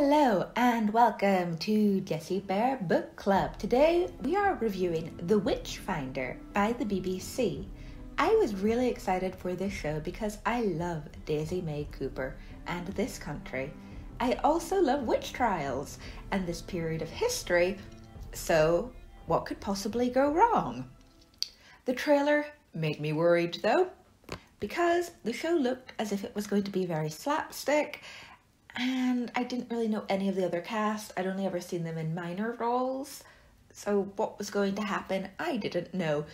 Hello and welcome to Jessie Bear Book Club. Today we are reviewing The Witchfinder by the BBC. I was really excited for this show because I love Daisy May Cooper and this country. I also love witch trials and this period of history, so what could possibly go wrong? The trailer made me worried though, because the show looked as if it was going to be very slapstick, and I didn't really know any of the other cast. I'd only ever seen them in minor roles, so what was going to happen, I didn't know.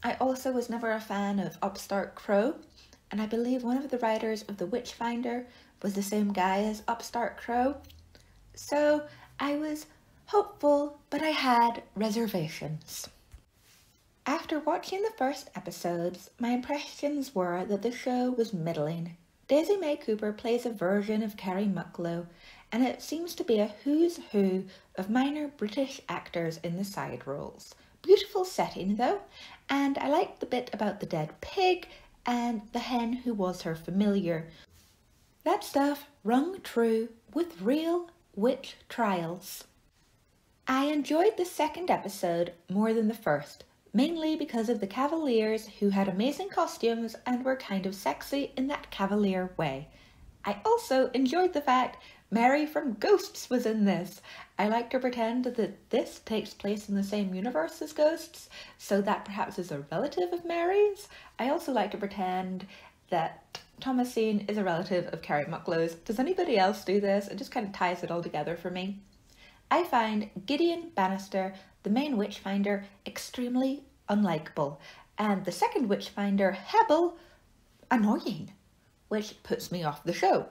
I also was never a fan of Upstart Crow, and I believe one of the writers of The Witchfinder was the same guy as Upstart Crow. So I was hopeful, but I had reservations. After watching the first episodes, my impressions were that the show was middling. Daisy May Cooper plays a version of Carrie Mucklow, and it seems to be a who's who of minor British actors in the side roles. Beautiful setting though, and I liked the bit about the dead pig and the hen who was her familiar. That stuff rung true with real witch trials. I enjoyed the second episode more than the first, mainly because of the Cavaliers who had amazing costumes and were kind of sexy in that Cavalier way. I also enjoyed the fact Mary from Ghosts was in this. I like to pretend that this takes place in the same universe as Ghosts, so that perhaps is a relative of Mary's. I also like to pretend that Thomasine is a relative of Carrie Mucklow's. Does anybody else do this? It just kind of ties it all together for me. I find Gideon Bannister, the main Witchfinder, extremely unlikable, and the second Witchfinder, Hebel, annoying, which puts me off the show.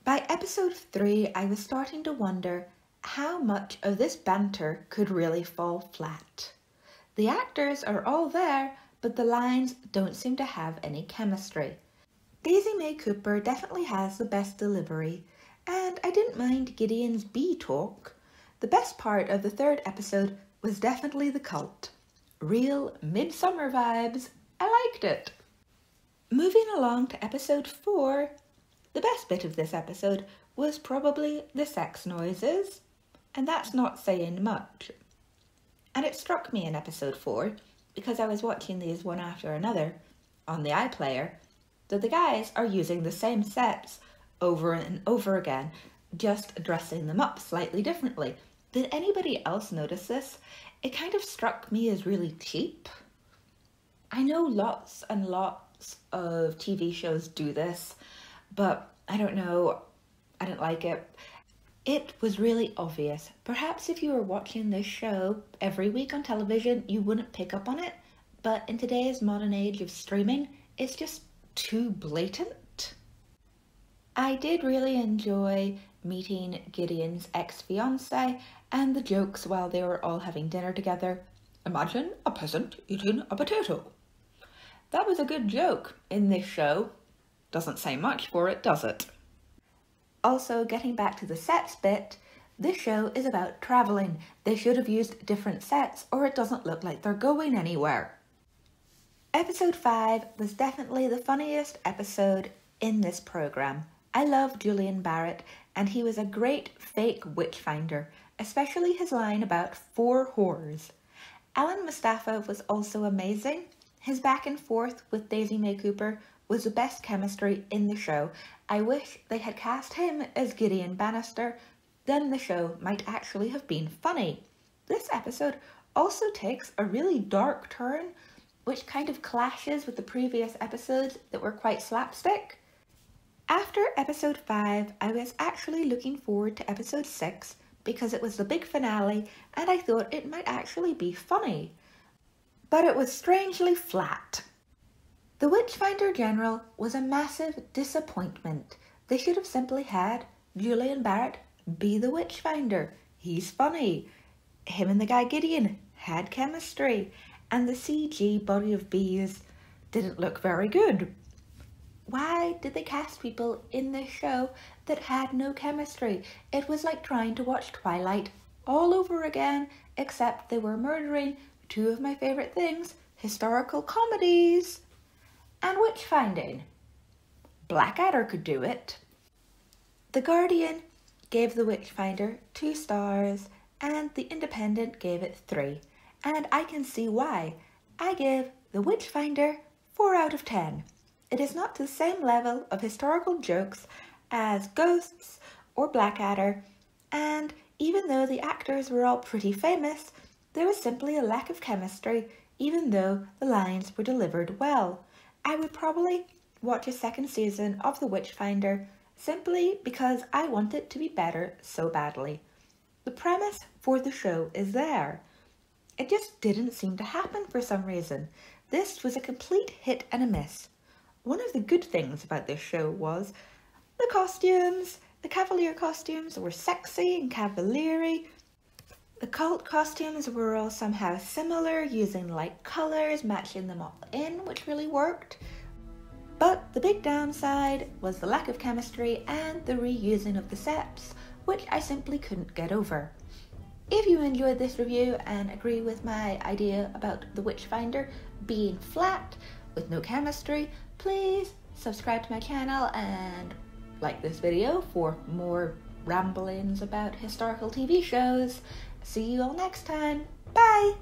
By episode 3, I was starting to wonder how much of this banter could really fall flat. The actors are all there, but the lines don't seem to have any chemistry. Daisy May Cooper definitely has the best delivery, and I didn't mind Gideon's bee talk. The best part of the third episode was definitely the cult. Real midsummer vibes. I liked it. Moving along to episode 4, the best bit of this episode was probably the sex noises, and that's not saying much. And it struck me in episode 4, because I was watching these one after another on the iPlayer, that the guys are using the same sets over and over again, just dressing them up slightly differently. Did anybody else notice this? It kind of struck me as really cheap. I know lots and lots of TV shows do this, but I don't know, I didn't like it. It was really obvious. Perhaps if you were watching this show every week on television, you wouldn't pick up on it, but in today's modern age of streaming, it's just too blatant. I did really enjoy meeting Gideon's ex-fiancée and the jokes while they were all having dinner together. Imagine a peasant eating a potato. That was a good joke in this show. Doesn't say much for it, does it? Also, getting back to the sets bit, this show is about travelling. They should have used different sets or it doesn't look like they're going anywhere. Episode 5 was definitely the funniest episode in this programme. I love Julian Barrett, and he was a great fake witchfinder, especially his line about 4 whores. Alan Mustafa was also amazing. His back and forth with Daisy May Cooper was the best chemistry in the show. I wish they had cast him as Gideon Bannister, then the show might actually have been funny. This episode also takes a really dark turn, which kind of clashes with the previous episodes that were quite slapstick. After episode 5, I was actually looking forward to episode 6 because it was the big finale and I thought it might actually be funny. But it was strangely flat. The Witchfinder General was a massive disappointment. They should have simply had Julian Barrett be the Witchfinder. He's funny. Him and the guy Gideon had chemistry, and the CG body of bees didn't look very good. Why did they cast people in this show that had no chemistry? It was like trying to watch Twilight all over again, except they were murdering 2 of my favourite things, historical comedies and witch-finding. Blackadder could do it. The Guardian gave The Witchfinder 2 stars and The Independent gave it 3. And I can see why. I give The Witchfinder 4 out of 10. It is not to the same level of historical jokes as Ghosts or Blackadder, and even though the actors were all pretty famous, there was simply a lack of chemistry, even though the lines were delivered well. I would probably watch a second season of The Witchfinder simply because I want it to be better so badly. The premise for the show is there. It just didn't seem to happen for some reason. This was a complete hit and a miss. One of the good things about this show was the costumes. The Cavalier costumes were sexy and cavalier-y. The cult costumes were all somehow similar, using light colours, matching them all in, which really worked. But the big downside was the lack of chemistry and the reusing of the sets, which I simply couldn't get over. If you enjoyed this review and agree with my idea about The Witchfinder being flat with no chemistry, please subscribe to my channel and like this video for more ramblings about historical TV shows. See you all next time. Bye!